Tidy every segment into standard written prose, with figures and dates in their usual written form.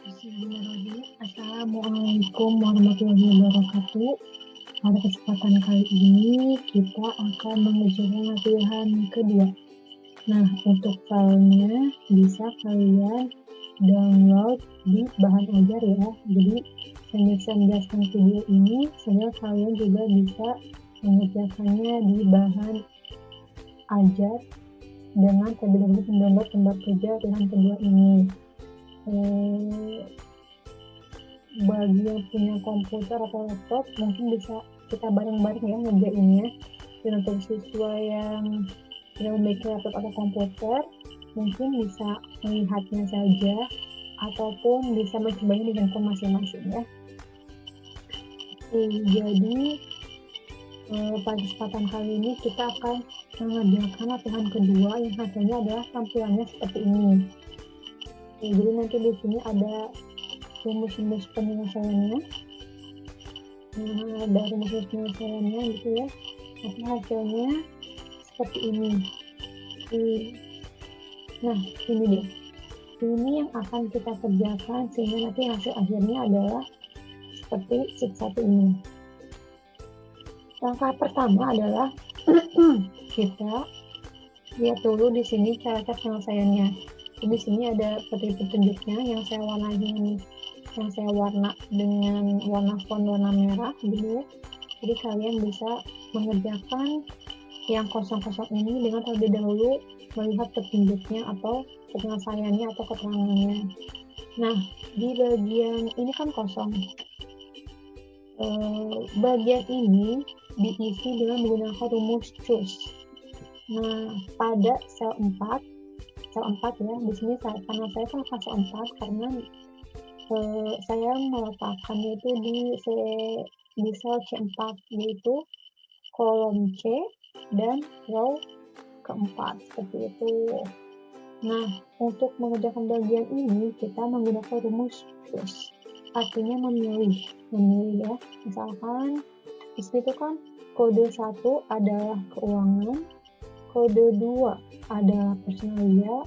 Bismillahirrahmanirrahim. Assalamualaikum warahmatullahi wabarakatuh. Pada kesempatan kali ini kita akan mengerjakan latihan kedua. Nah, untuk filenya bisa kalian download di bahan ajar ya. Jadi saya bisa menjelaskan video ini sehingga kalian juga bisa mengerjakannya di bahan ajar dengan terlebih dahulu mendownload lembar kerja latihan kedua ini. Bagi yang punya komputer atau laptop mungkin bisa kita bareng-bareng ya ngerjainnya. Dan untuk siswa yang tidak memiliki laptop atau komputer mungkin bisa melihatnya saja ataupun bisa mencobanya di handphone masing-masing ya. Jadi pada kesempatan kali ini kita akan mengerjakan latihan kedua yang hasilnya adalah tampilannya seperti ini. Jadi nanti di sini ada rumus-rumus penyelesaiannya. Ada rumus-rumus penyelesaiannya gitu ya. Tapi hasilnya seperti ini. Nah, ini dia. Ini yang akan kita kerjakan sehingga nanti hasil akhirnya adalah seperti sheet 1 ini. Langkah pertama adalah kita lihat dulu di sini cara penyelesaiannya. Di sini ada seperti petunjuknya yang saya warna dengan warna font warna merah gitu ya. Jadi kalian bisa mengerjakan yang kosong-kosong ini dengan terlebih dahulu melihat petunjuknya atau penyelesaiannya atau keterangannya. Nah, di bagian ini kan kosong. Bagian ini diisi dengan menggunakan rumus choose. Nah, pada sel 4 ya, di sini karena saya kan sel 4 karena saya meletakkannya itu di sel C4 yaitu kolom C dan row keempat seperti itu. Nah, untuk mengerjakan bagian ini kita menggunakan rumus choose, artinya memilih ya. Misalkan di situ kan kode 1 adalah keuangan, kode 2 adalah personalia,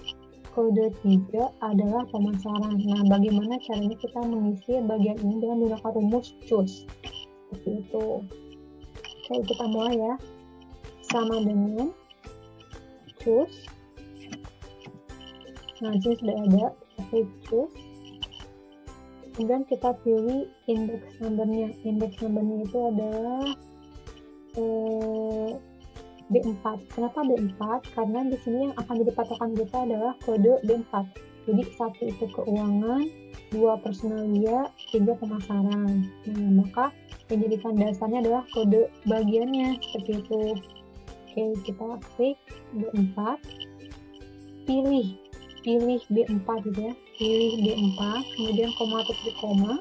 kode 3 adalah pemasaran. Nah, bagaimana caranya kita mengisi bagian ini dengan menggunakan rumus choose seperti itu. Oke, kita mulai ya. Sama dengan choose. Nah, ini sudah ada, kita klik choose. Kemudian kita pilih index number-nya. Index number-nya itu adalah B4. Kenapa B4? Karena di sini yang akan jadi patokan kita adalah kode B4. Jadi 1 itu keuangan, 2 personalia, 3 pemasaran. Nah, maka yang jadikan dasarnya adalah kode bagiannya seperti itu. Oke, kita klik B4. Pilih B4 gitu ya. Pilih B4, kemudian koma atau titik koma.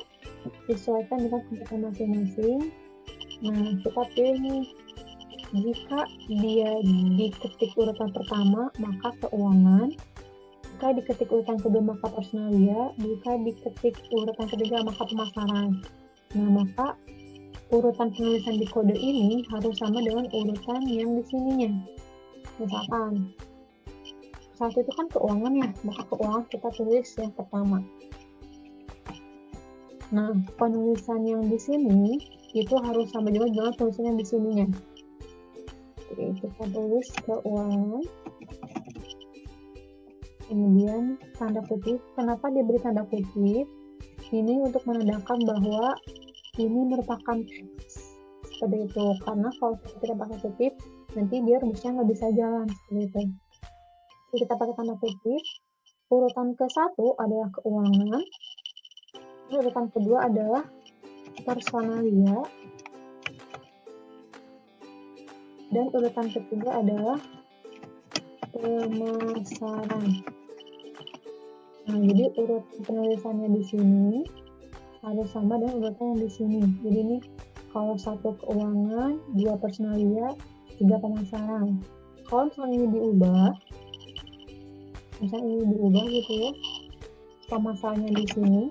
Sesuaikan dengan komputer masing-masing. Nah, kita pilih nih. Jika dia diketik urutan pertama, maka keuangan. Jika diketik urutan kedua, maka personalia. Jika diketik urutan ketiga, maka pemasaran. Nah, maka urutan penulisan di kode ini harus sama dengan urutan yang di sininya. Misalkan, 1 itu kan keuangan ya, maka keuangan kita tulis yang pertama. Nah, penulisan yang di sini itu harus sama juga dengan tulisan yang di sininya. Oke, kita tulis keuangan, kemudian tanda kutip. Kenapa diberi tanda kutip? Ini untuk menandakan bahwa ini merupakan teks seperti itu, karena kalau kita pakai kutip nanti dia rumusnya nggak bisa jalan seperti itu. Jadi kita pakai tanda kutip. Urutan ke-1 adalah keuangan, urutan kedua adalah personalia, dan urutan ketiga adalah pemasaran. Nah, jadi urutan penulisannya di sini harus sama dengan urutan yang di sini. Jadi ini kalau 1 keuangan, 2 personalia, 3 pemasaran. Kalau misalnya ini diubah gitu ya, pemasarannya di sini,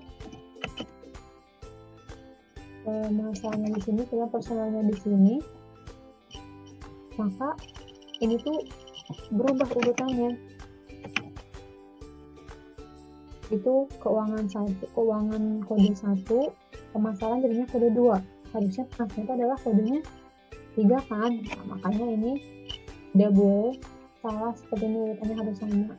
kemudian personalnya di sini, maka ini tuh berubah urutannya. itu keuangan kode 1, pemasaran jadinya kode 2. Harusnya ternyata adalah kodenya 3 kan. Nah, makanya ini tidak boleh salah, seperti ini urutannya harus sama.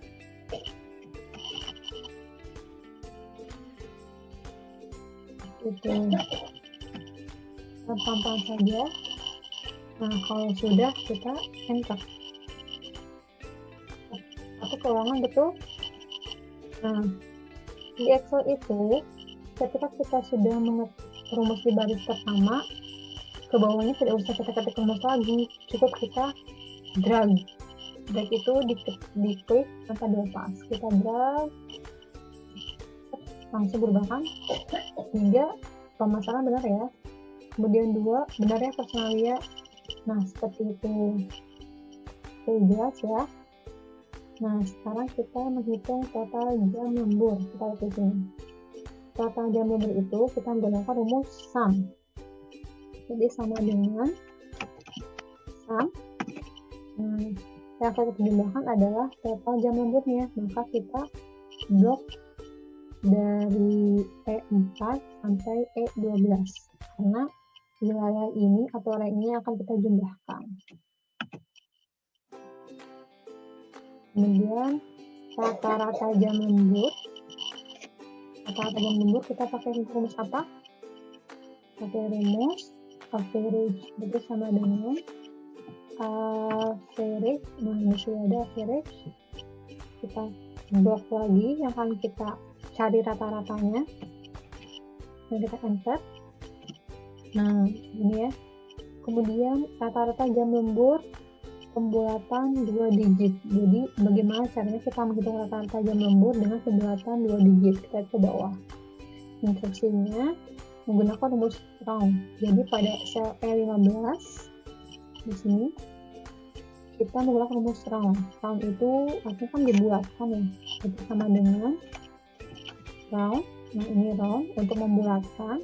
Itu pelan-pelan saja. Nah, kalau sudah kita enter. Atau keuangan betul. Nah, di Excel itu ketika kita sudah mengetik rumus di baris pertama, ke bawahnya tidak usah kita ketik rumus lagi, cukup kita drag itu diklik tanpa dilepas, kita drag langsung berubah kan, 3 pemasaran benar ya, kemudian 2 benar ya personalia. Nah, seperti itu. Jelas ya. Nah, sekarang kita menghitung total jam lembur. Kita lihat di sini. Total jam lembur itu kita menggunakan rumus sum. Jadi sama dengan sum. Yang akan kita jumlahkan adalah total jam lemburnya. Maka kita blok dari E4 sampai E12. Karena wilayah ini atau area ini akan kita jumlahkan. Kemudian rata-rata jam lembur. Rata-rata jam lembur kita pakai rumus apa? Pakai rumus average. Itu sama dengan average. Nah, ini sudah ada average. Kita blok lagi yang akan kita cari rata-ratanya. Dan kita enter. Nah, ini ya. Kemudian rata-rata jam lembur pembulatan 2 digit. Jadi bagaimana caranya kita menghitung rata-rata jam lembur dengan pembulatan 2 digit? Kita ke bawah. Instruksinya menggunakan rumus round. Jadi pada sel E15 di sini kita menggunakan rumus round. Round itu artinya kan dibulatkan ya. Itu sama dengan round. Nah, ini round untuk membulatkan.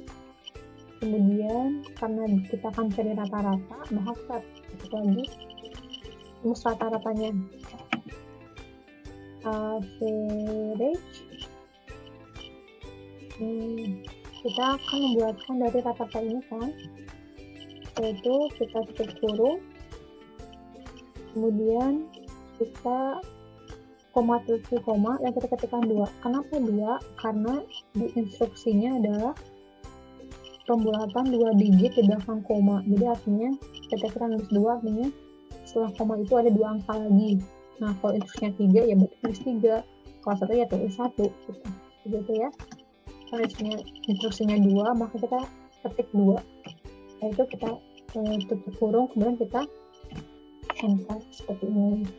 Kemudian karena kita akan cari rata-rata, maka kita ketik lagi rumus rata-ratanya, average. Kita akan membuatkan dari rata-rata ini kan, yaitu kita tutup kurung, kemudian kita koma tutup koma dan kita ketikkan 2. Kenapa 2? Karena di instruksinya adalah pembulatan 2 digit di belakang koma. Jadi artinya ketika kita nulis 2 artinya setelah koma itu ada 2 angka lagi. Nah, kalau instruksinya 3 ya berarti tulis 3. Kalau 1 ya tulis 1 gitu. Begitu ya. Kalau instruksinya 2 maka kita ketik 2. Yaitu kita tutup kurung kemudian kita enter seperti ini.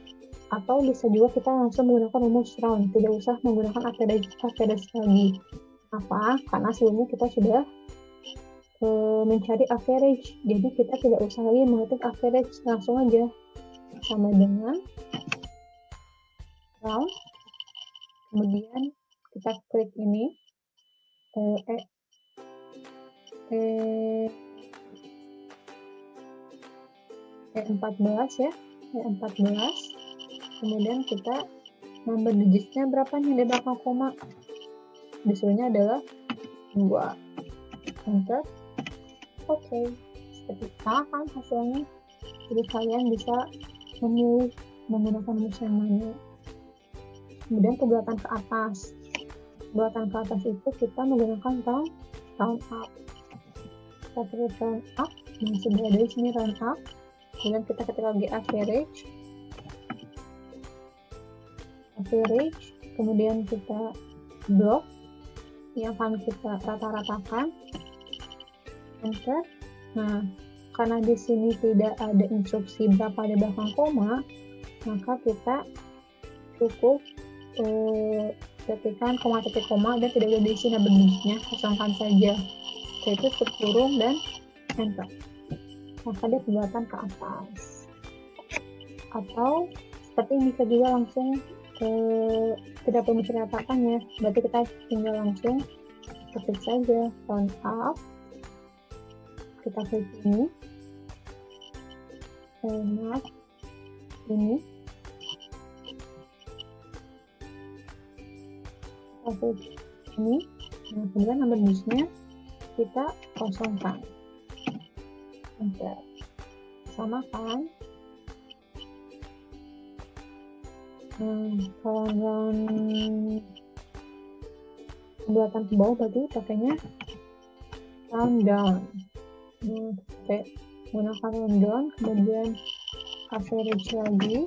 Atau bisa juga kita langsung menggunakan rumus round, tidak usah menggunakan average lagi. Apa? Karena sebelumnya kita sudah mencari average, jadi kita tidak usah lagi mengetik average, langsung aja sama dengan round. Kemudian kita klik ini E14 ya, E14. Kemudian kita nomor digitnya berapa nih di belakang koma? Disuruhnya adalah 2. Enter. Oke. Seperti kan hasilnya. Jadi kalian bisa memilih menggunakan rumus yang mana. Kemudian pembulatan ke atas. Pembulatan ke atas itu kita menggunakan round up. Kita pilih round up. Masih berada di sini round up. Kemudian kita ketik lagi average. Kemudian kita blok yang akan kita rata-ratakan, enter. Nah, karena di sini tidak ada instruksi berapa di belakang koma, maka kita cukup ketikkan koma titik koma dan tidak ada diisi number digitnya, kosongkan saja, yaitu tutup kurung dan enter. Maka dia pembulatan ke atas. Atau seperti ini bisa juga langsung tidak perlu menceritakan ya, berarti kita tinggal langsung ketik saja round up, kita klik ini, ini Kasus ini, nah kemudian number digitnya kita kosongkan. Enter. Sama kan? Kalau pembuatan ke bawah berarti pakainya round down. Nah, menggunakan round down, kemudian average lagi.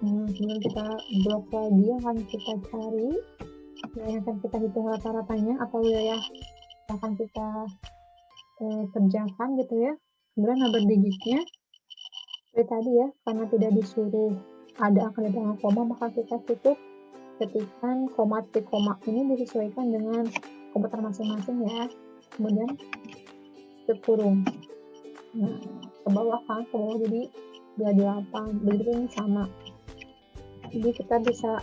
Nah, kemudian kita blok lagi yang akan kita cari, yang akan kita hitung rata-ratanya atau wilayah yang akan kita kerjakan gitu ya. Kemudian number digitnya seperti tadi ya, karena tidak disuruh ada angka di belakang koma, maka kita cukup ketikkan koma titik koma ini disesuaikan dengan komputer masing-masing ya. Kemudian tutup kurung. Nah, ke bawah kan, ke bawah jadi 28. Begitu ini sama. Jadi kita bisa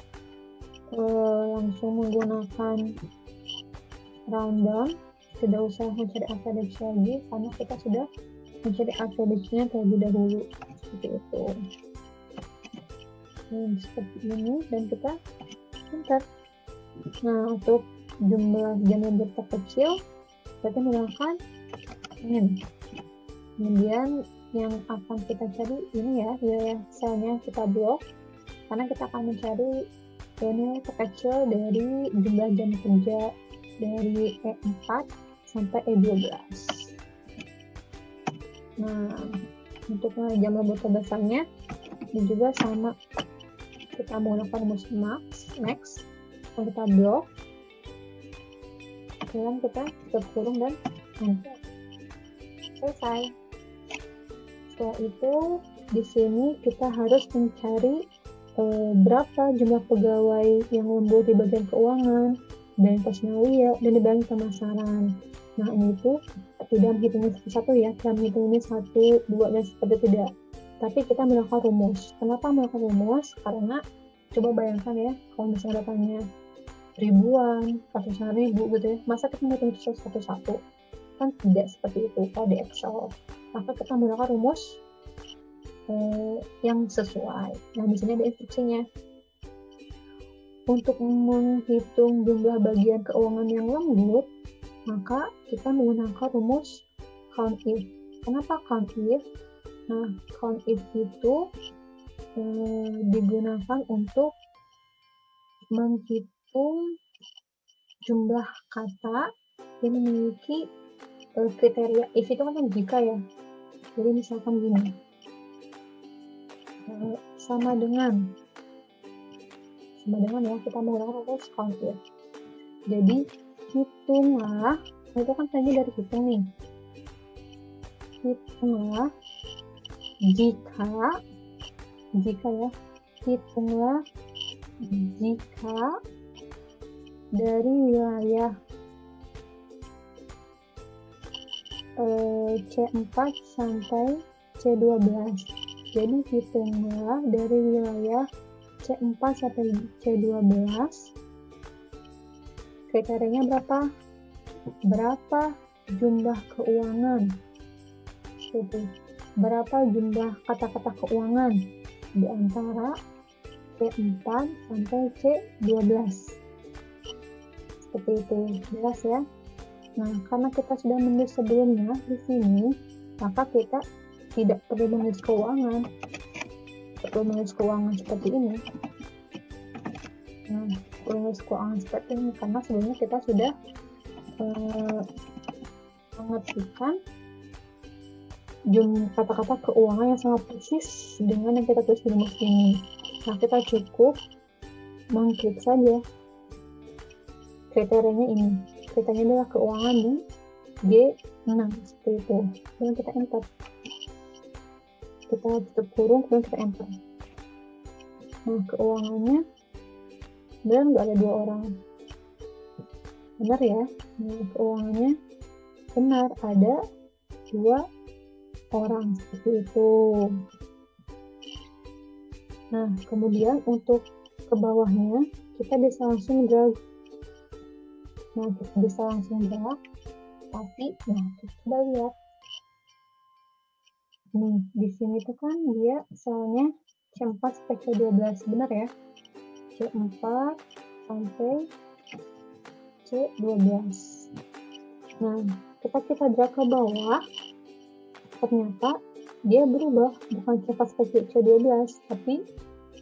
langsung menggunakan round down, tidak usah mencari average lagi karena kita sudah mencari average-nya terlebih dahulu. Seperti itu. Seperti ini dan kita enter. Nah, untuk jumlah jam yang terkecil berarti menggunakan min. Kemudian yang akan kita cari ini ya, wilayah selnya kita blok karena kita akan mencari nilai terkecil dari jumlah jam kerja dari E4 sampai E12. Nah, untuk jam lembut terbesarnya ini juga sama, kita menggunakan rumus max, kita blok, kemudian kita tutup kurung dan enter. Selesai. Setelah itu di sini kita harus mencari berapa jumlah pegawai yang lembur di bagian keuangan dan personalia dan di bagian pemasaran. Nah, ini tuh tidak menghitungnya satu-satu ya, tidak menghitungnya 1, 2 dan seperti tidak. Tapi kita melakukan rumus. Kenapa melakukan rumus? Karena coba bayangkan ya, kalau misalnya datanya ribuan, ratusan ribu gitu ya, masa kita menghitung satu-satu? Kan tidak seperti itu kalau di Excel. Maka kita menggunakan rumus yang sesuai. Nah, di sini ada instruksinya. Untuk menghitung jumlah bagian keuangan yang lembut, maka kita menggunakan rumus count if. Kenapa count if? Nah, count if itu digunakan untuk menghitung jumlah kata yang memiliki kriteria. If itu kan jika ya. Jadi misalkan gini, sama dengan ya, kita menggunakan rumus count if. Jadi hitunglah, itu kan tadi dari hitung nih, hitunglah jika ya, hitunglah jika dari wilayah C4 sampai C12. Jadi hitunglah dari wilayah C4 sampai C12. Kriterianya berapa? Berapa jumlah keuangan? Jadi, berapa jumlah kata-kata keuangan di antara C4 sampai C12? Seperti itu, jelas ya? Nah, karena kita sudah menulis sebelumnya di sini, maka kita tidak perlu menulis keuangan. Perlu menulis keuangan seperti ini. Nah, perlu menulis keuangan seperti ini karena sebelumnya kita sudah mengertikan jumlah kata-kata keuangan yang sangat persis dengan yang kita tulis di rumus ini. Nah, kita cukup mengklik saja kriterianya ini. Kriterianya adalah keuangan di G6 seperti itu. Kemudian kita enter. Kita tutup kurung, kemudian kita enter. Nah, keuangannya dan nggak ada 2 orang. Benar ya? Nah, keuangannya benar, ada 2 orang seperti itu. Nah, kemudian untuk ke bawahnya kita bisa langsung drag. Nah, kita bisa langsung drag, tapi nah, coba lihat. Nih, di sini tuh kan dia soalnya C4 sampai C12, benar ya? C4 sampai C12. Nah, ketika kita drag ke bawah, ternyata dia berubah, bukan C4 sampai C12, tapi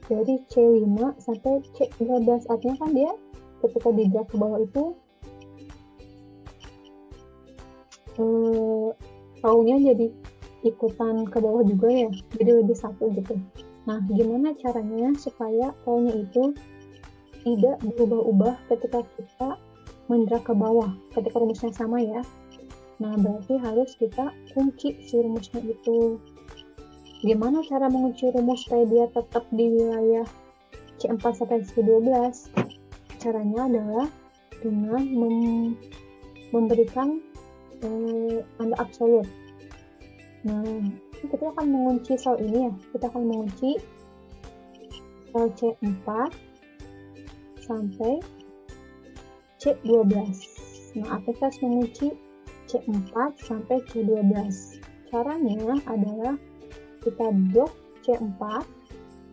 dari C5 sampai C13. Artinya kan dia ketika di drag ke bawah itu taunya jadi ikutan ke bawah juga ya, jadi lebih satu gitu. Nah, gimana caranya supaya taunya itu tidak berubah-ubah ketika kita mendrag ke bawah, ketika rumusnya sama ya. Nah, berarti harus kita kunci si rumusnya itu. Gimana cara mengunci rumus supaya dia tetap di wilayah C4 sampai C12? Caranya adalah dengan memberikan tanda absolut. Nah, kita akan mengunci sel ini ya. Kita akan mengunci sel C4 sampai C12. Nah, kita harus mengunci C4 sampai C12. Caranya adalah kita blok C4,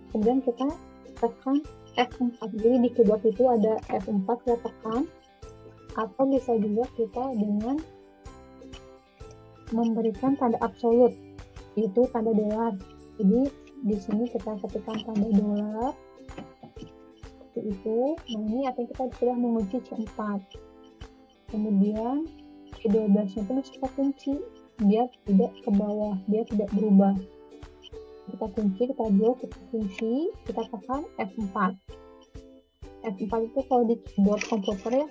kemudian kita tekan F4. Jadi di keyboard itu ada F4 kita tekan, atau bisa juga kita dengan memberikan tanda absolut, itu tanda dolar. Jadi di sini kita ketikkan tanda dolar seperti itu. Nah, ini artinya kita sudah mengunci C4. Kemudian C12-nya itu harus kita kunci, dia tidak ke bawah, dia tidak berubah. Kita kunci, kita blok, kita kunci, kita tekan F4. F4 itu kalau di keyboard komputer ya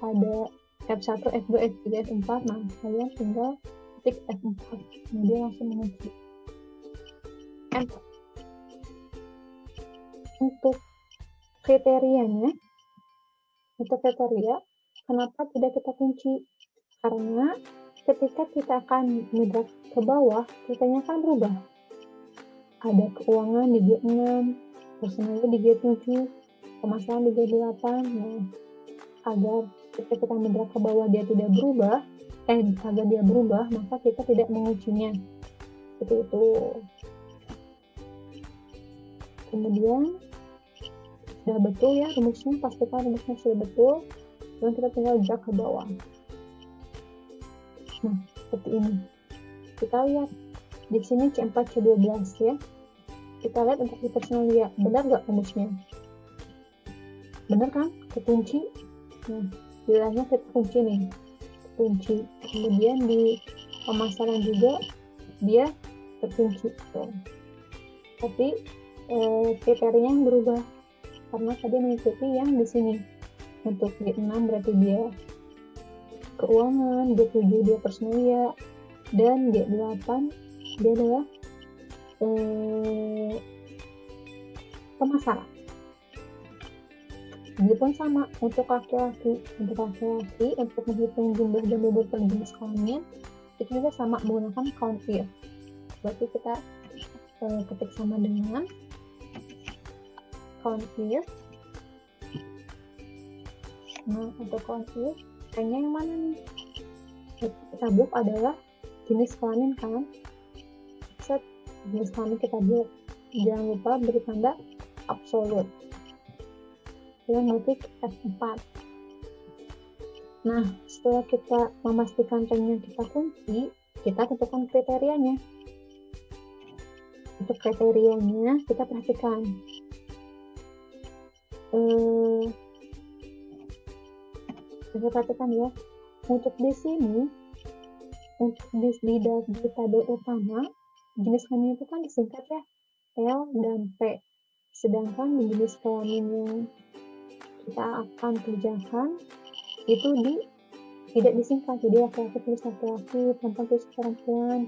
ada F1, F2, F3, F4. Nah, kalian tinggal ketik F4, kemudian langsung mengunci Enter. Untuk kriterianya, kenapa tidak kita kunci? Karena ketika kita akan mendrag ke bawah, kitanya kan berubah. Ada keuangan di G6, personalnya di G7, pemasaran di G8. Nah, agar ketika kita mendrag ke bawah dia tidak berubah, agar dia berubah, maka kita tidak menguncinya. Seperti itu. Kemudian sudah betul ya rumusnya, pastikan rumusnya sudah betul, dan kita tinggal drag ke bawah. Nah, seperti ini. Kita lihat di sini C4 C12 ya. Kita lihat untuk di personalia, benar nggak rumusnya? Benar kan? Kekunci. Nah, wilayahnya kita kunci nih. Kunci. Kemudian di pemasaran juga dia terkunci. Tuh. Tapi kriterianya yang berubah karena tadi mengikuti yang di sini. Untuk G6 berarti dia keuangan, G7 dia personalia, dan G8 dia adalah pemasaran. Begitupun sama untuk laki-laki. Untuk menghitung jumlah dan bobot jenis kelamin itu juga sama menggunakan count here. Berarti kita ketik sama dengan count here. Nah, untuk count here kayaknya yang mana nih? Kita blok adalah jenis kelamin kan. Set jenis kelamin kita blok. Jangan lupa beri tanda absolut. Kita ngetik F4. Nah, setelah kita memastikan ringnya kita kunci, kita tentukan kriterianya. Untuk kriterianya kita perhatikan. Kita perhatikan ya. Untuk di sini, untuk di tabel utama, jenis kelamin itu kan disingkat ya, L dan P. Sedangkan di jenis kelamin yang kita akan kerjakan itu tidak disingkat, jadi laki-laki tulis laki-laki, perempuan tulis perempuan.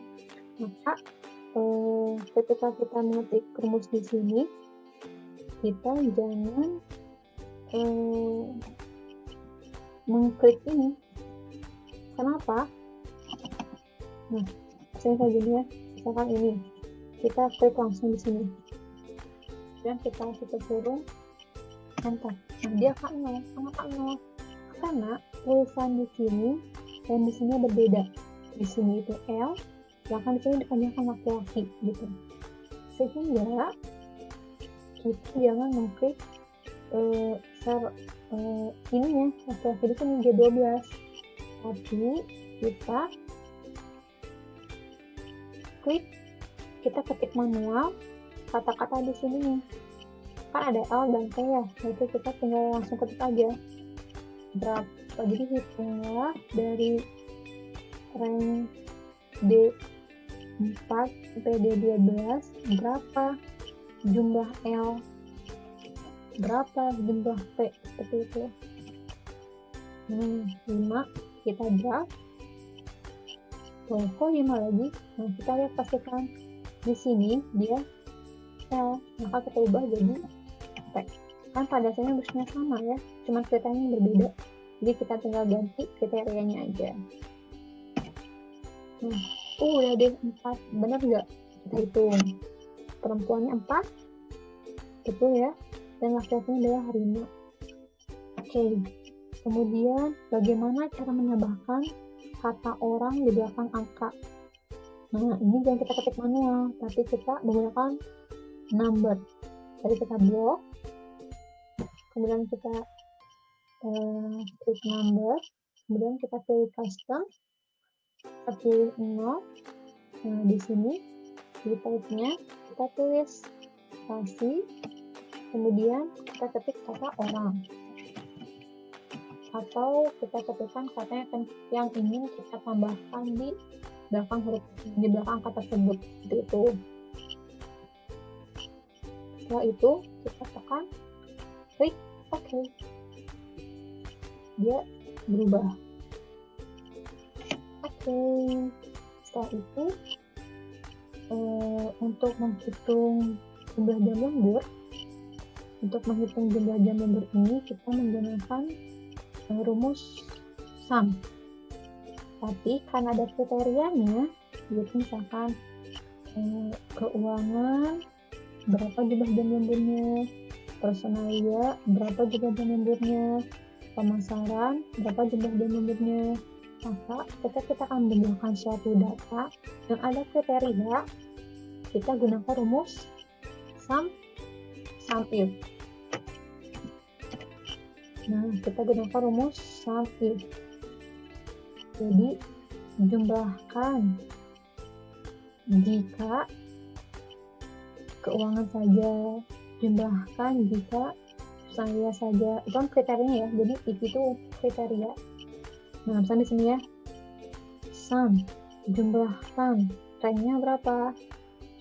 Maka ketika kita mengetik rumus di sini, kita jangan mengklik ini. Kenapa? Nah, saya kayak gini ya, misalkan ini kita klik langsung di sini dan kita kurung enter. Nah, dia akan 0. Kenapa 0? Karena tulisan di sini dan di sini berbeda. Di sini itu L, bahkan di sini dipanjangkan laki-laki gitu. Sehingga kita jangan mengklik share ininya laki-laki di sini G12, tapi kita klik, kita ketik manual kata-kata di sini nih. Kan ada L dan T ya, itu kita tinggal langsung ketik aja berapa. Jadi hitunglah dari rank D4 sampai D12 berapa jumlah L, berapa jumlah T, seperti itu. 5 kita draft. Oh, kok 5 lagi? Nah, kita lihat pastikan di sini dia L, maka kita ubah jadi T. Kan pada dasarnya harusnya sama ya, cuma kriterianya berbeda. Jadi kita tinggal ganti kriterianya aja. Nah, udah deh 4, benar nggak? Kita hitung. Perempuannya 4, betul ya, dan laki-lakinya adalah 5. Oke, kemudian bagaimana cara menambahkan kata orang di belakang angka? Nah, ini jangan kita ketik manual, tapi kita menggunakan number. Jadi kita blok, kemudian kita klik number, kemudian kita pilih custom, kita pilih 0. Nah, di sini di type-nya kita tulis spasi, kemudian kita ketik kata orang, atau kita ketikkan katanya yang ingin kita tambahkan di belakang huruf, di belakang angka tersebut, seperti itu. Setelah itu kita tekan klik OK, dia berubah. Oke, setelah itu untuk menghitung jumlah jam lembur, ini kita menggunakan rumus sum. Tapi karena ada kriterianya, jadi misalkan keuangan berapa jumlah jam lemburnya, personalia berapa jumlah jam lemburnya, pemasaran berapa jumlah jam lemburnya, maka ketika kita akan menggunakan suatu data yang ada kriteria, kita gunakan rumus sum if. Nah, kita gunakan rumus sum if. Jadi jumlahkan jika keuangan saja, jumlahkan jika saya saja. Itu kan kriterianya ya, jadi if itu kriteria. Nah, misalnya di sini ya, sum, jumlahkan, ranknya berapa?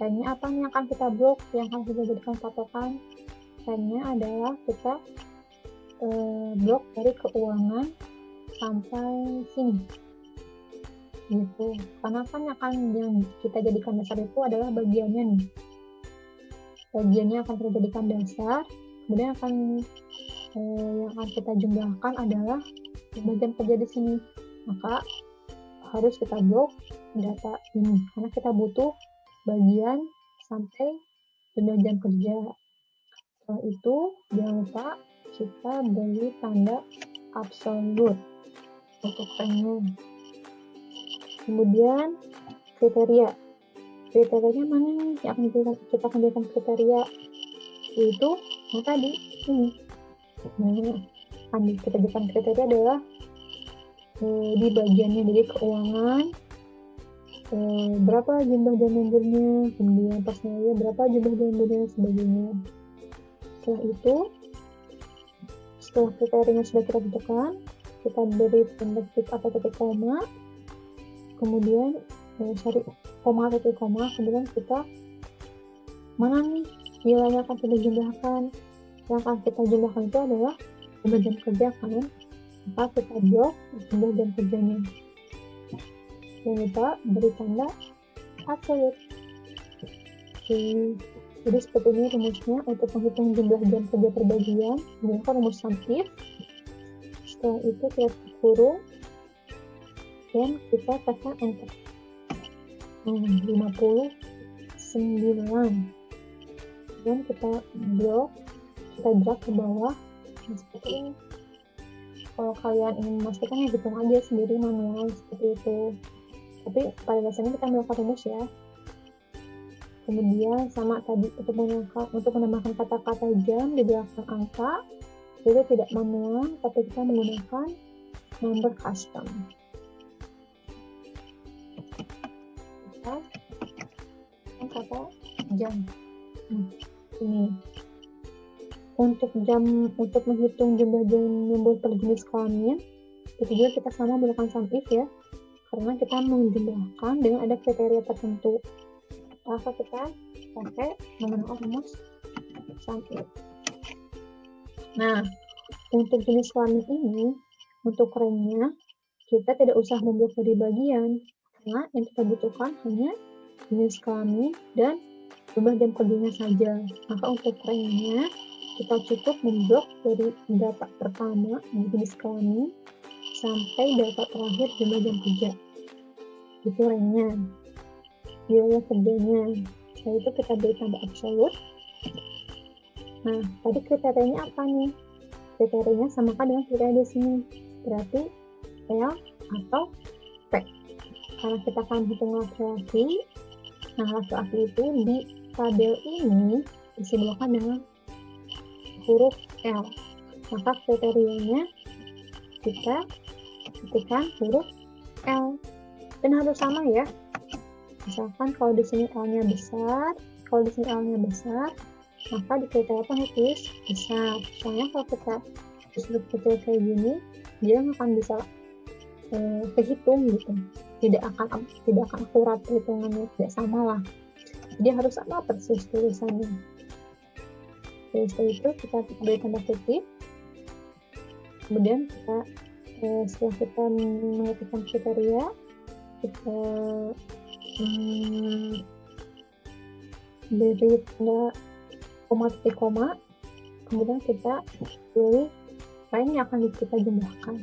Ranknya apa yang akan kita blok, yang akan kita jadikan patokan? Ranknya adalah kita blok dari keuangan sampai sini. Gitu. Karena kan yang kita jadikan dasar itu adalah bagiannya nih. Bagiannya akan kita jadikan dasar, kemudian yang akan kita jumlahkan adalah jam kerja di sini. Maka harus kita blok data ini karena kita butuh bagian sampai jumlah jam kerja. Setelah itu jangan lupa kita beri tanda absolut untuk ranknya. Kemudian kriterianya mana nih yang akan kita jadikan kriteria, yaitu yang tadi ini. Nah, kita jadikan kriteria adalah di bagiannya, jadi keuangan berapa jumlah jam lemburnya, kemudian personalia berapa jumlah jam lemburnya, dan sebagainya. Setelah itu, setelah kriterianya sudah kita tentukan, kita beri tanda titik atau titik koma, kemudian cari koma atau titik koma, kemudian kita mana nih nilainya akan kita jumlahkan. Yang akan kita jumlahkan itu adalah jumlah jam kerja kan, maka kita blok jumlah jam kerjanya. Jangan lupa beri tanda absolut. Jadi seperti ini rumusnya untuk menghitung jumlah jam kerja per bagian menggunakan rumus sum if. Setelah itu kita kurung dan kita tekan enter. 59 dan kita blok, kita drag ke bawah. Nah, seperti ini. Kalau kalian ingin memastikan ya hitung aja sendiri manual seperti itu, tapi pada dasarnya kita melakukan rumus ya. Kemudian sama tadi untuk menambahkan kata-kata jam di belakang angka, Itu tidak manual, tapi kita menggunakan number custom. Kita kata jam. Ini untuk menghitung jumlah nyumbul per jenis kelamin, itu juga kita sama menggunakan sum if ya, karena kita menjumlahkan dengan ada kriteria tertentu. Maka kita pakai menggunakan rumus sum if. Nah, untuk jenis kelamin ini, untuk range-nya kita tidak usah memblok dari bagian, karena yang kita butuhkan hanya jenis kelamin dan jumlah jam kerjanya saja. Maka untuk range-nya kita cukup memblok dari data pertama jenis kelamin sampai data terakhir jumlah jam kerja. Itu range-nya. Wilayah kerjanya. Setelah itu kita beri tanda absolut. Nah, tadi kriterianya apa nih? Kriterianya samakan dengan kriteria di sini. Berarti L atau P. Karena kita akan hitung laki-laki, nah laki-laki itu di tabel ini disebutkan dengan huruf L. Maka kriterianya kita ketikkan huruf L. Dan harus sama ya. Misalkan kalau di sini L-nya besar, maka di kriteria pun harus besar. Soalnya kalau kita tulis kecil kayak gini, dia nggak akan bisa kehitung gitu. Tidak akan akurat hitungannya, tidak sama lah. Jadi harus sama persis tulisannya. Jadi setelah itu kita beri tanda kutip. Kemudian kita setelah kita mengetikkan kriteria, kita beri tanda koma, kemudian kita pilih range yang akan kita jumlahkan.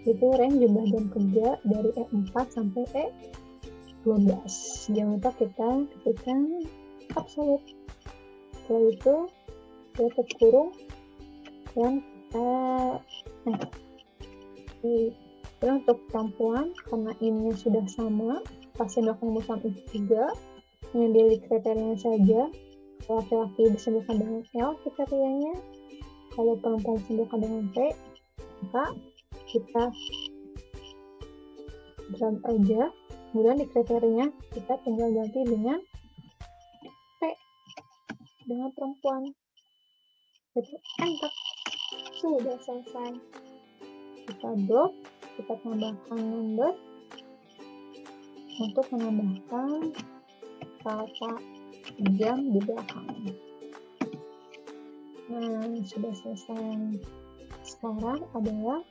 Itu range jumlah jam kerja dari E4 sampai E12. Jangan lupa kita ketikkan absolut. Setelah itu kita tutup kurung dan kita untuk perempuan, karena ininya sudah sama, pasti melakukan rumus itu juga, hanya dari kriterianya saja. Kalau laki-laki disebutkan dengan L kriterianya, kalau perempuan disebutkan dengan P, maka kita drag aja, kemudian di kriterianya kita tinggal ganti dengan P, dengan perempuan. Jadi enter, sudah selesai. Kita blok, kita tambahkan number untuk menambahkan kata jam di belakang. Nah, sudah selesai. Sekarang adalah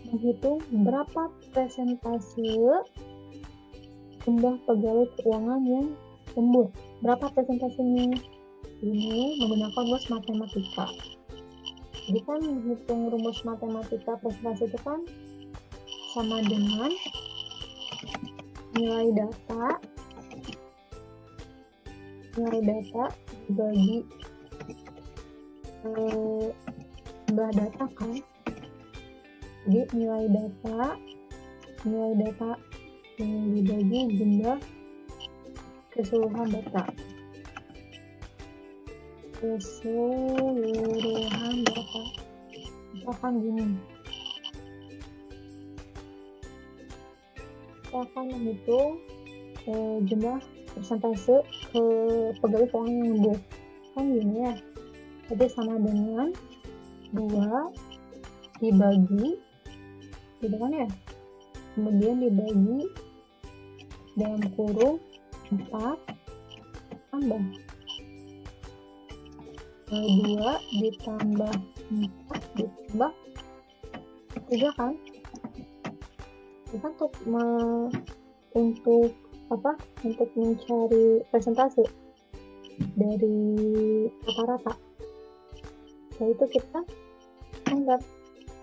menghitung berapa presentase jumlah pegawai keuangan yang lembur. Berapa presentasenya? Ini menggunakan rumus matematika. Jadi kan menghitung rumus matematika presentasi itu kan sama dengan nilai data dibagi jumlah data kan. Jadi nilai data dibagi jumlah keseluruhan data. Misalkan gini, kita akan menghitung jumlah persentase ke pegawai keuangan yang lembur kan gini ya. Jadi sama dengan 2 dibagi gitu kan ya, kemudian dibagi dalam kurung 4 tambah 2 ditambah 4 ditambah 3 kan. Kita untuk mencari presentase dari rata-rata. Setelah itu kita anggap,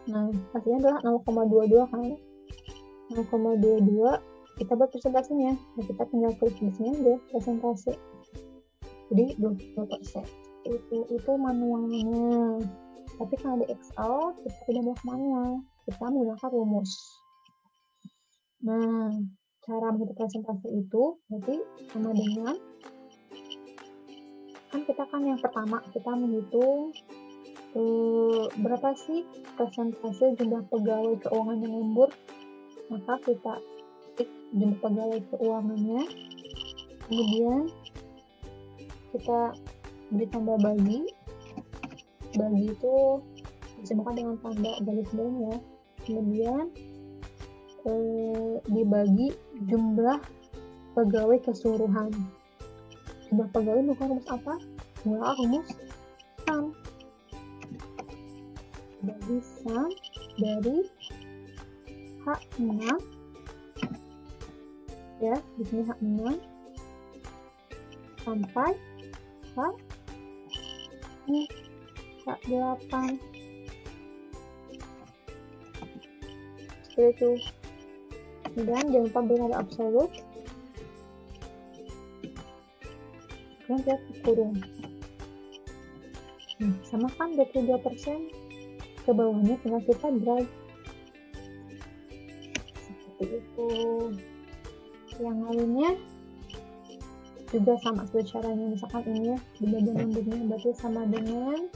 nah hasilnya adalah 0,22 kan. 0,22 kita buat presentasinya. Nah, kita tinggal tulis di sini aja presentase. Jadi 20%. Itu manualnya. Tapi kalau di Excel kita tidak mau manual, kita menggunakan rumus. Nah, cara menghitung presentase itu berarti sama dengan, kan kita kan yang pertama kita menghitung berapa sih persentase jumlah pegawai keuangan yang lembur? Maka kita ketik jumlah pegawai keuangannya, kemudian kita beri tanda bagi itu disebutkan dengan tanda garis miring ya, kemudian dibagi jumlah pegawai keseluruhan. Jumlah pegawai bukan rumus apa? Bukan rumus sum. Bagi sum dari H6 ya, di sini H6 sampai H8 seperti itu. Dan jangan lupa beri tanda absolut, kemudian kita kurung. Nah, sama kan 22%, ke bawahnya tinggal kita drag seperti itu. Yang lainnya juga sama seperti caranya, misalkan ini ya di bagian lemburnya berarti sama dengan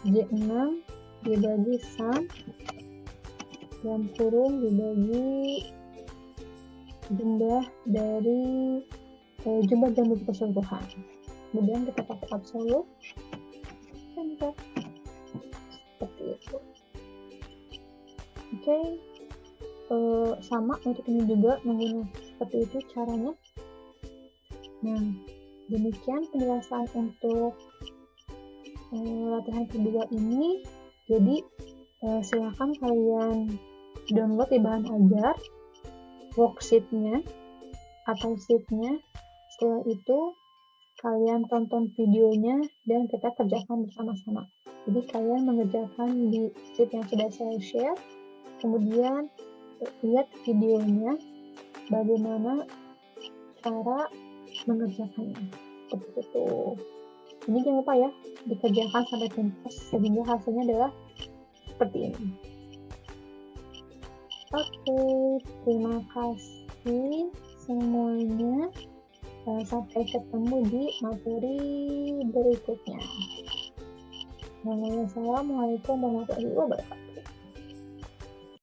J6 dibagi sum dalam kurung dibagi jumlah dari jumlah jam keseluruhan, kemudian kita pakai absolut enter seperti itu. Oke. Sama untuk ini juga menggunakan seperti itu caranya. Nah, demikian penjelasan untuk latihan kedua ini. Jadi silakan kalian download di bahan ajar worksheetnya atau sheetnya. Setelah itu kalian tonton videonya dan kita kerjakan bersama-sama. Jadi kalian mengerjakan di sheet yang sudah saya share, kemudian lihat videonya bagaimana cara mengerjakannya seperti itu. Ini jangan lupa ya dikerjakan sampai tuntas sehingga hasilnya adalah seperti ini. Oke, terima kasih semuanya. Sampai ketemu di materi berikutnya. Assalamualaikum warahmatullahi wabarakatuh.